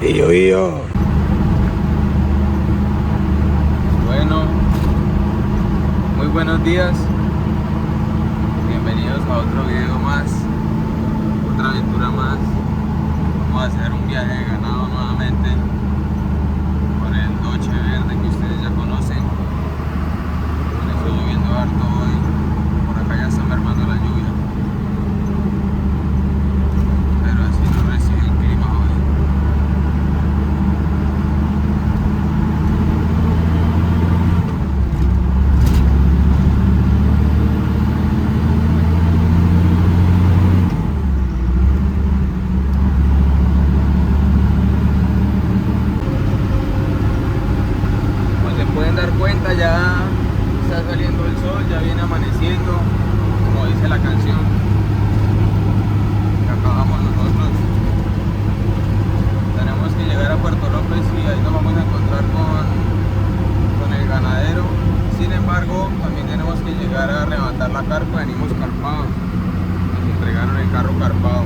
Y yo. Bueno, muy buenos días. Bienvenidos a otro video más, otra aventura más. Vamos a hacer un viaje de ganado nuevamente por el Doche Verde que ustedes ya conocen. Está lloviendo harto hoy. Por acá ya está mermando la lluvia. Pero así nos recibe el clima hoy. Pueden dar cuenta, ya está saliendo el sol, ya viene amaneciendo, como dice la canción que acabamos nosotros. Tenemos que llegar a Puerto López y ahí nos vamos a encontrar con el ganadero. Sin embargo, también tenemos que llegar a levantar la carpa. Venimos carpados, nos entregaron el carro carpado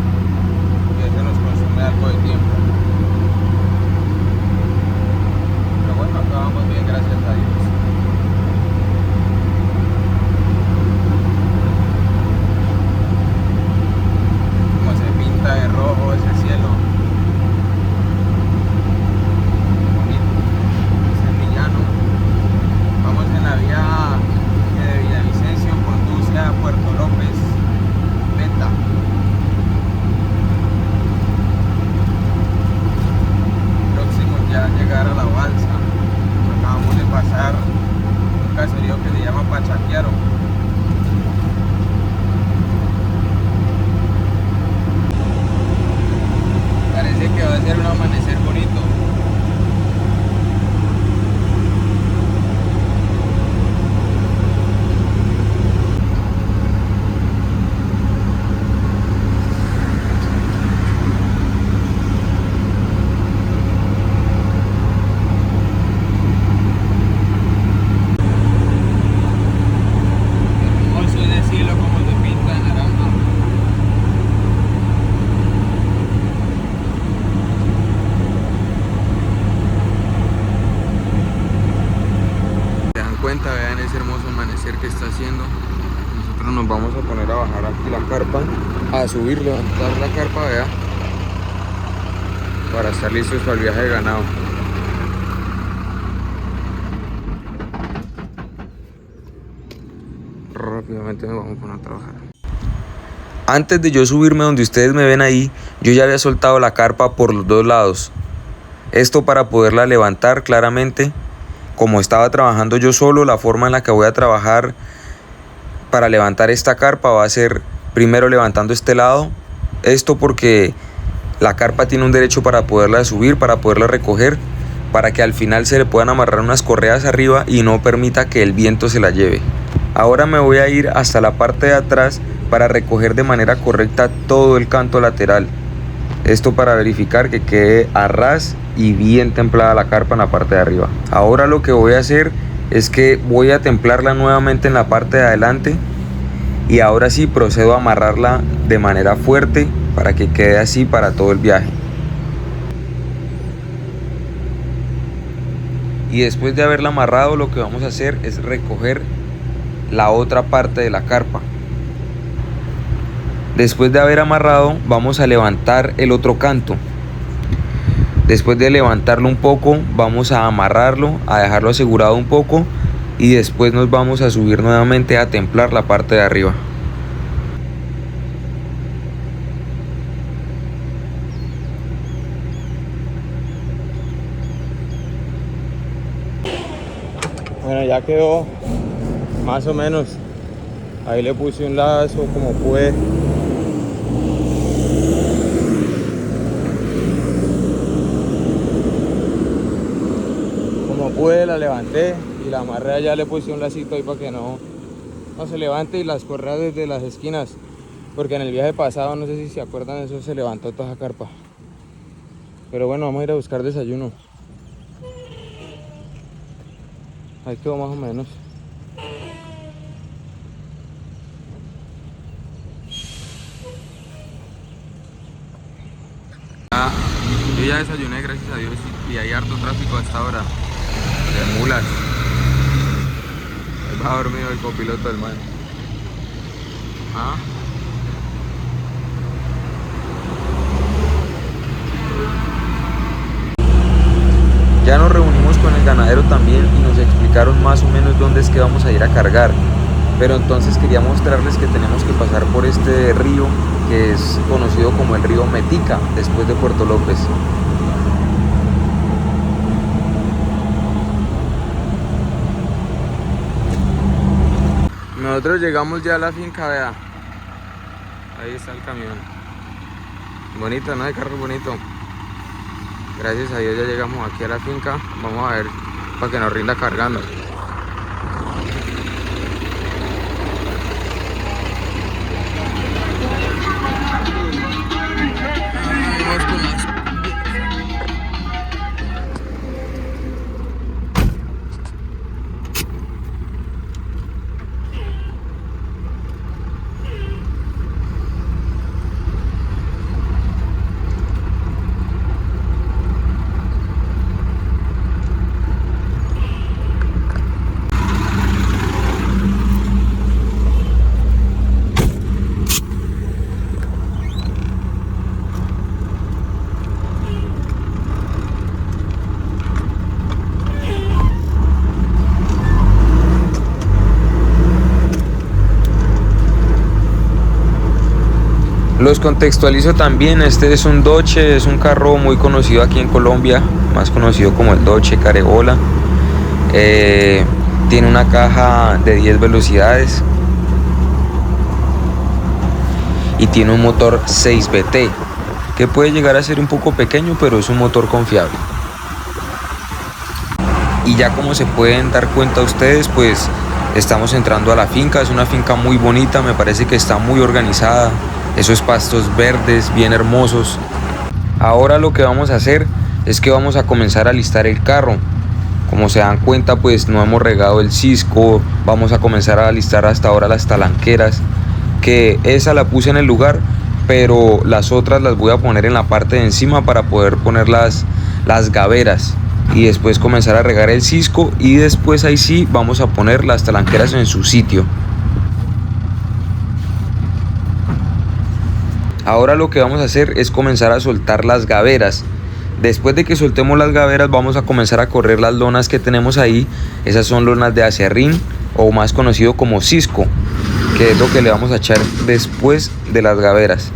y eso nos consume algo de tiempo. Bueno, acá vamos bien, gracias a Dios. Como se pinta de rojo ese cielo. Bonito. Ese es Villano. Vamos en la vía que de Villavicencio conduce a Puerto López, Meta. Próximo ya llegar a la balsa. Acabamos de pasar un caserío que se llama Pachaquiaro. Parece que va a ser un amanecer bonito. Vean ese hermoso amanecer que está haciendo. Nosotros nos vamos a poner a bajar aquí la carpa, a subir, levantar la carpa, vea, para estar listos para el viaje de ganado. Rápidamente nos vamos a poner a trabajar. Antes de yo subirme donde ustedes me ven ahí, yo ya había soltado la carpa por los dos lados. Esto para poderla levantar claramente. Como estaba trabajando yo solo, la forma en la que voy a trabajar para levantar esta carpa va a ser primero levantando este lado. Esto porque la carpa tiene un derecho para poderla subir, para poderla recoger, para que al final se le puedan amarrar unas correas arriba y no permita que el viento se la lleve. Ahora me voy a ir hasta la parte de atrás para recoger de manera correcta todo el canto lateral. Esto para verificar que quede a ras y bien templada la carpa en la parte de arriba. Ahora lo que voy a hacer es que voy a templarla nuevamente en la parte de adelante y ahora sí procedo a amarrarla de manera fuerte para que quede así para todo el viaje. Y después de haberla amarrado, lo que vamos a hacer es recoger la otra parte de la carpa. Después de haber amarrado, vamos a levantar el otro canto. Después de levantarlo un poco, vamos a amarrarlo, a dejarlo asegurado un poco y después nos vamos a subir nuevamente a templar la parte de arriba. Bueno, ya quedó más o menos. Ahí le puse un lazo como pude. Como pude la levanté y la amarré allá, le puse un lacito ahí para que no se levante y las correas desde las esquinas. Porque en el viaje pasado, no sé si se acuerdan, eso se levantó toda esa carpa. Pero bueno, vamos a ir a buscar desayuno. Ahí quedó más o menos. Yo ya desayuné, gracias a Dios, y hay harto tráfico a esta hora de mulas. Ahí va dormido el copiloto del man. ¿Ah? Ya nos reunimos con el ganadero también y nos explicaron más o menos dónde es que vamos a ir a cargar. Pero entonces quería mostrarles que tenemos que pasar por este río que es conocido como el río Metica, después de Puerto López. Nosotros llegamos ya a la finca, vea. Ahí está el camión. Bonito, ¿no? El carro bonito. Gracias a Dios ya llegamos aquí a la finca. Vamos a ver para que nos rinda cargando. Los contextualizo también, este es un Dodge, es un carro muy conocido aquí en Colombia, más conocido como el Dodge Careola. Tiene una caja de 10 velocidades y tiene un motor 6VT, que puede llegar a ser un poco pequeño, pero es un motor confiable. Y ya como se pueden dar cuenta ustedes, pues estamos entrando a la finca, es una finca muy bonita, me parece que está muy organizada. Esos pastos verdes bien hermosos. Ahora lo que vamos a hacer es que vamos a comenzar a alistar el carro. Como se dan cuenta, pues no hemos regado el cisco. Vamos a comenzar a alistar hasta ahora las talanqueras, que esa la puse en el lugar, pero las otras las voy a poner en la parte de encima para poder poner las gaveras y después comenzar a regar el cisco, y después ahí sí vamos a poner las talanqueras en su sitio. Ahora lo que vamos a hacer es comenzar a soltar las gaveras. Después de que soltemos las gaveras, vamos a comenzar a correr las lonas que tenemos ahí. Esas son lonas de acerrín, o más conocido como cisco, que es lo que le vamos a echar después de las gaveras.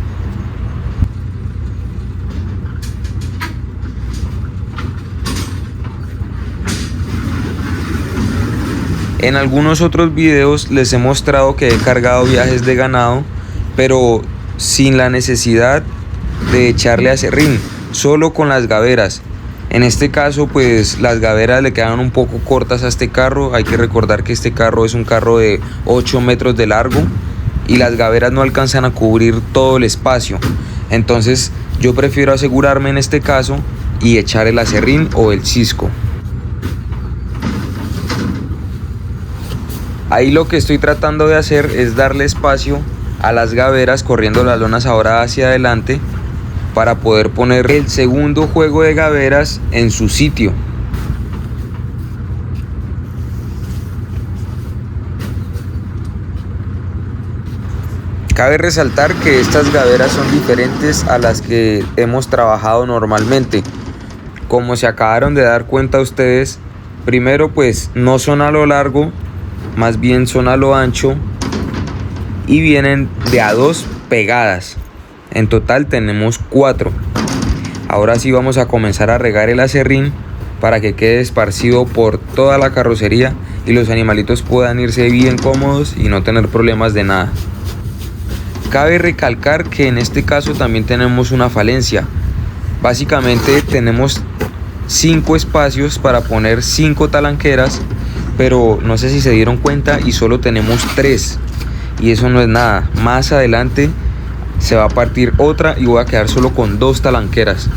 En algunos otros videos les he mostrado que he cargado viajes de ganado, pero sin la necesidad de echarle acerrín, solo con las gaveras. En este caso, pues las gaveras le quedan un poco cortas a este carro. Hay que recordar que este carro es un carro de 8 metros de largo y las gaveras no alcanzan a cubrir todo el espacio. Entonces yo prefiero asegurarme en este caso y echar el acerrín o el cisco. Ahí lo que estoy tratando de hacer es darle espacio a las gaveras, corriendo las lonas ahora hacia adelante para poder poner el segundo juego de gaveras en su sitio. Cabe resaltar que estas gaveras son diferentes a las que hemos trabajado normalmente. Como se acabaron de dar cuenta ustedes, primero pues no son a lo largo, más bien son a lo ancho, y vienen de a 2 pegadas. En total tenemos 4. Ahora sí vamos a comenzar a regar el acerrín para que quede esparcido por toda la carrocería y los animalitos puedan irse bien cómodos y no tener problemas de nada. Cabe recalcar que en este caso también tenemos una falencia. Básicamente tenemos 5 espacios para poner 5 talanqueras, pero no sé si se dieron cuenta y solo tenemos 3. Y eso no es nada. Más adelante se va a partir otra y voy a quedar solo con 2 talanqueras.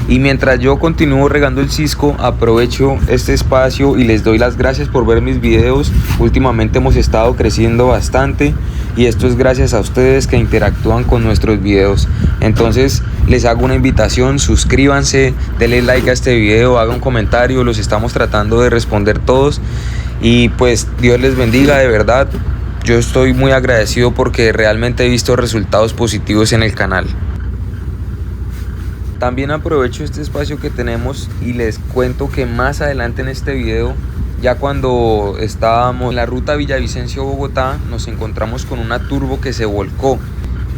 Y mientras yo continúo regando el cisco, aprovecho este espacio y les doy las gracias por ver mis videos. Últimamente hemos estado creciendo bastante y esto es gracias a ustedes que interactúan con nuestros videos. Entonces les hago una invitación, suscríbanse, denle like a este video, hagan un comentario, los estamos tratando de responder todos y pues Dios les bendiga de verdad. Yo estoy muy agradecido porque realmente he visto resultados positivos en el canal. También aprovecho este espacio que tenemos y les cuento que más adelante en este video, ya cuando estábamos en la ruta Villavicencio-Bogotá, nos encontramos con una turbo que se volcó.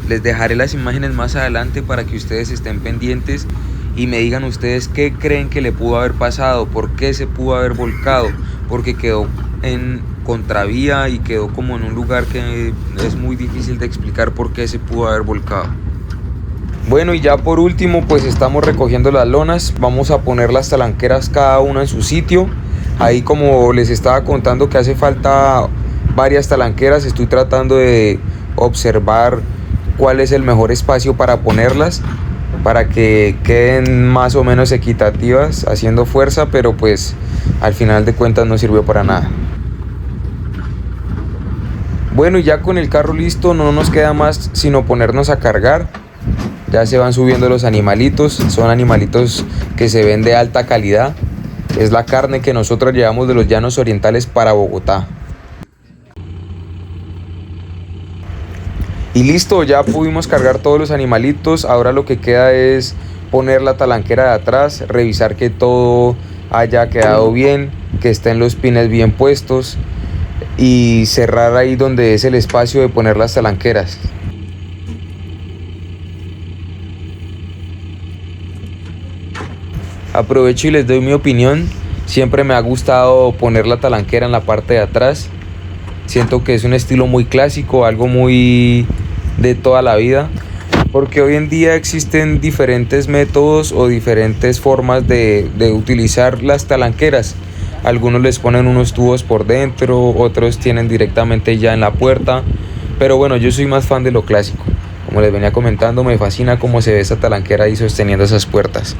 Les dejaré las imágenes más adelante para que ustedes estén pendientes y me digan ustedes qué creen que le pudo haber pasado, por qué se pudo haber volcado, porque quedó en contravía y quedó como en un lugar que es muy difícil de explicar por qué se pudo haber volcado. Bueno, y ya por último pues estamos recogiendo las lonas, vamos a poner las talanqueras cada una en su sitio. Ahí, como les estaba contando que hace falta varias talanqueras, estoy tratando de observar cuál es el mejor espacio para ponerlas, para que queden más o menos equitativas, haciendo fuerza, pero pues al final de cuentas no sirvió para nada. Bueno, y ya con el carro listo no nos queda más sino ponernos a cargar. Ya se van subiendo los animalitos, son animalitos que se ven de alta calidad. Es la carne que nosotros llevamos de los llanos orientales para Bogotá. Y listo, ya pudimos cargar todos los animalitos. Ahora lo que queda es poner la talanquera de atrás, revisar que todo haya quedado bien, que estén los pines bien puestos y cerrar ahí donde es el espacio de poner las talanqueras. Aprovecho y les doy mi opinión. Siempre me ha gustado poner la talanquera en la parte de atrás. Siento que es un estilo muy clásico, algo muy de toda la vida, porque hoy en día existen diferentes métodos o diferentes formas de utilizar las talanqueras. Algunos les ponen unos tubos por dentro, otros tienen directamente ya en la puerta, pero bueno, yo soy más fan de lo clásico. Como les venía comentando, me fascina cómo se ve esa talanquera ahí sosteniendo esas puertas.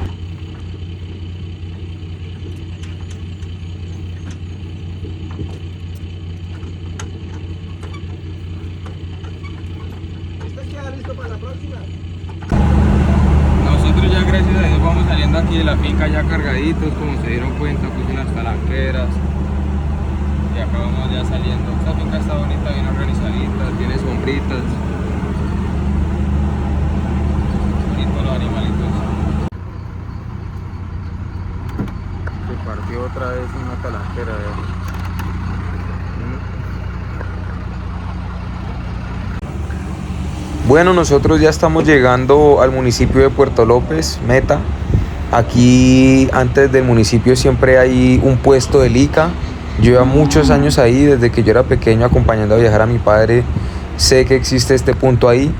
Nosotros ya, gracias a Dios, vamos saliendo aquí de la finca ya cargaditos, como se dieron cuenta, puse unas talanqueras y acá vamos ya saliendo. Esta finca está bonita, bien organizadita, tiene sombritas, bonitos los animalitos. Se partió otra vez una talanquera, Bueno, nosotros ya estamos llegando al municipio de Puerto López, meta. Aquí antes del municipio siempre hay un puesto de lica. Yo llevo muchos años ahí, desde que yo era pequeño acompañando a viajar a mi padre. Sé que existe este punto ahí.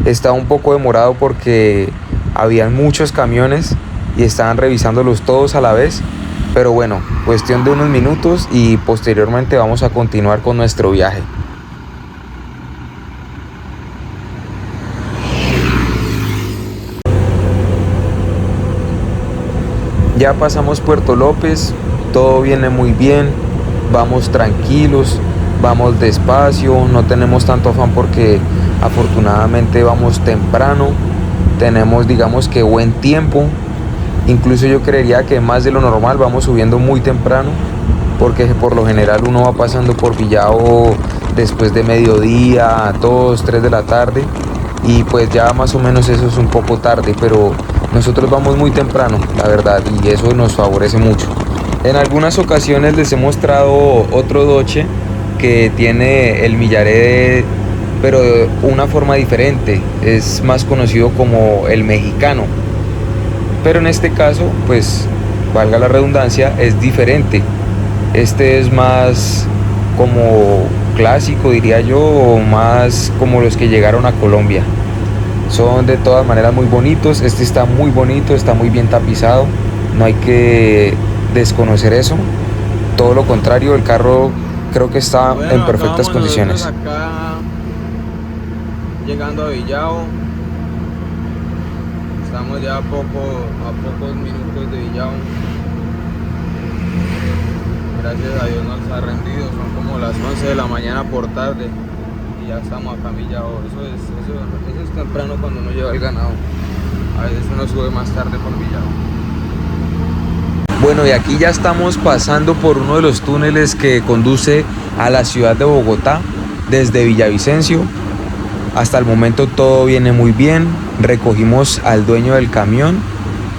Está un poco demorado porque habían muchos camiones y estaban revisándolos todos a la vez. Pero bueno, cuestión de unos minutos y posteriormente vamos a continuar con nuestro viaje. Ya pasamos Puerto López, todo viene muy bien, vamos tranquilos, vamos despacio, no tenemos tanto afán porque afortunadamente vamos temprano, tenemos digamos que buen tiempo, incluso yo creería que más de lo normal vamos subiendo muy temprano, porque por lo general uno va pasando por Villavo después de mediodía, 2, 3 de la tarde, y pues ya más o menos eso es un poco tarde, pero nosotros vamos muy temprano, la verdad, y eso nos favorece mucho. En algunas ocasiones les he mostrado otro Dodge que tiene el millaré, pero de una forma diferente, es más conocido como el mexicano. Pero en este caso, pues, valga la redundancia, es diferente. Este es más como clásico, diría yo, o más como los que llegaron a Colombia. Son de todas maneras muy bonitos. Este está muy bonito, está muy bien tapizado, no hay que desconocer eso. Todo lo contrario, el carro creo que está en perfectas condiciones. Acá, llegando a Villavo, estamos ya a pocos minutos de Villavo. Gracias a Dios nos ha rendido, son como las 11 de la mañana por tarde y ya estamos acá en Villavo. Eso es temprano cuando uno lleva el ganado. A veces uno sube más tarde por Villavo. Bueno, y aquí ya estamos pasando por uno de los túneles que conduce a la ciudad de Bogotá desde Villavicencio. Hasta el momento todo viene muy bien. Recogimos al dueño del camión.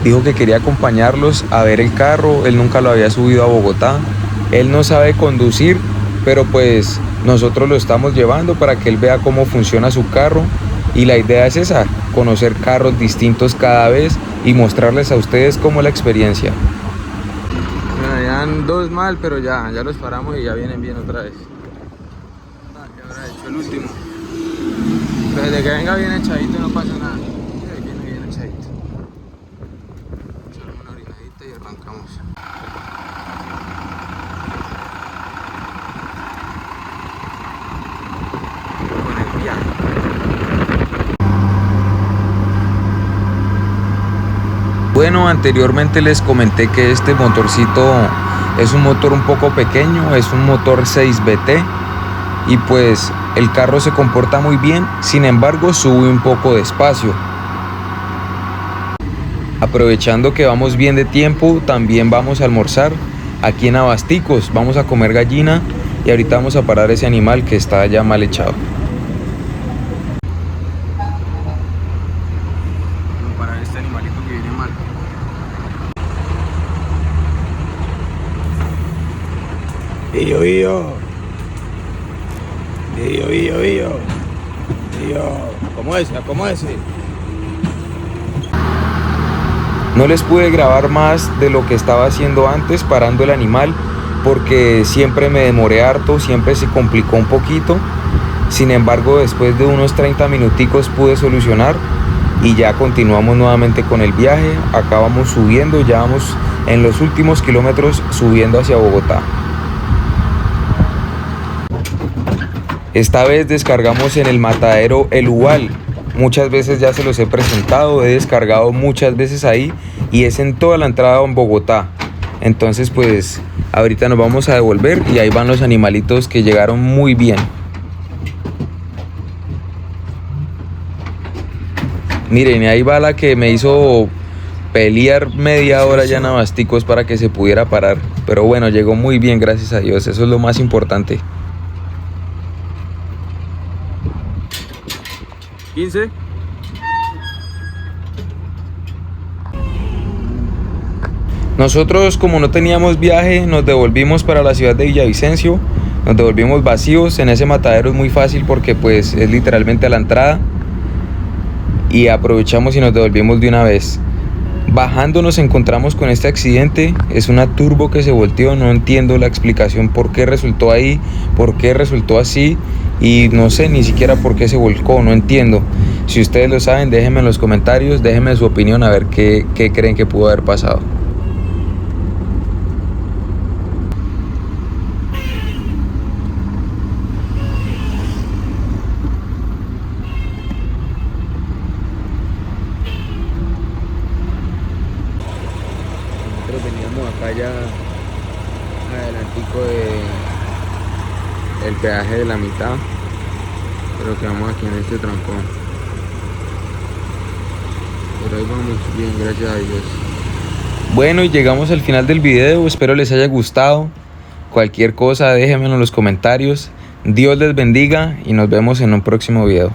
Dijo que quería acompañarlos a ver el carro. Él nunca lo había subido a Bogotá. Él no sabe conducir, pero pues nosotros lo estamos llevando para que él vea cómo funciona su carro. Y la idea es esa, conocer carros distintos cada vez y mostrarles a ustedes cómo es la experiencia. Bueno, ya han dos mal, pero ya los paramos y ya vienen bien otra vez. Ya habrá hecho el último. Pero desde que venga bien echadito no pasa nada. Ahí viene bien echadito. Echamos una orinadita y arrancamos. Con el viaje. Bueno, anteriormente les comenté que este motorcito es un motor un poco pequeño, es un motor 6VT y pues el carro se comporta muy bien, sin embargo sube un poco despacio. Aprovechando que vamos bien de tiempo, también vamos a almorzar aquí en Abasticos, vamos a comer gallina y ahorita vamos a parar ese animal que está ya mal echado. Vamos a parar este animalito que viene mal. Iyo. ¿Cómo es? No les pude grabar más de lo que estaba haciendo antes parando el animal porque siempre me demoré harto, siempre se complicó un poquito. Sin embargo, después de unos 30 minuticos pude solucionar y ya continuamos nuevamente con el viaje. Acá vamos subiendo, ya vamos en los últimos kilómetros subiendo hacia Bogotá. Esta vez descargamos en el matadero El Ubal. Muchas veces ya se los he presentado, he descargado muchas veces ahí y es en toda la entrada en Bogotá. Entonces pues ahorita nos vamos a devolver y ahí van los animalitos que llegaron muy bien. Miren, ahí va la que me hizo pelear media hora ya en Abasticos para que se pudiera parar. Pero bueno, llegó muy bien, gracias a Dios, eso es lo más importante. 15. Nosotros, como no teníamos viaje, nos devolvimos para la ciudad de Villavicencio. Nos devolvimos vacíos. En ese matadero es muy fácil porque pues es literalmente a la entrada. Y aprovechamos y nos devolvimos de una vez. Bajando nos encontramos con este accidente. Es una turbo que se volteó. No entiendo la explicación por qué resultó ahí, por qué resultó así. Y no sé ni siquiera por qué se volcó, no entiendo. Si ustedes lo saben, déjenme en los comentarios, déjenme su opinión a ver qué creen que pudo haber pasado. Nosotros veníamos acá ya adelantico del peaje de la mitad, pero quedamos aquí en este trancón. Pero ahí vamos bien, gracias a Dios. Bueno, y llegamos al final del video, espero les haya gustado. Cualquier cosa déjenmelo en los comentarios. Dios les bendiga y nos vemos en un próximo video.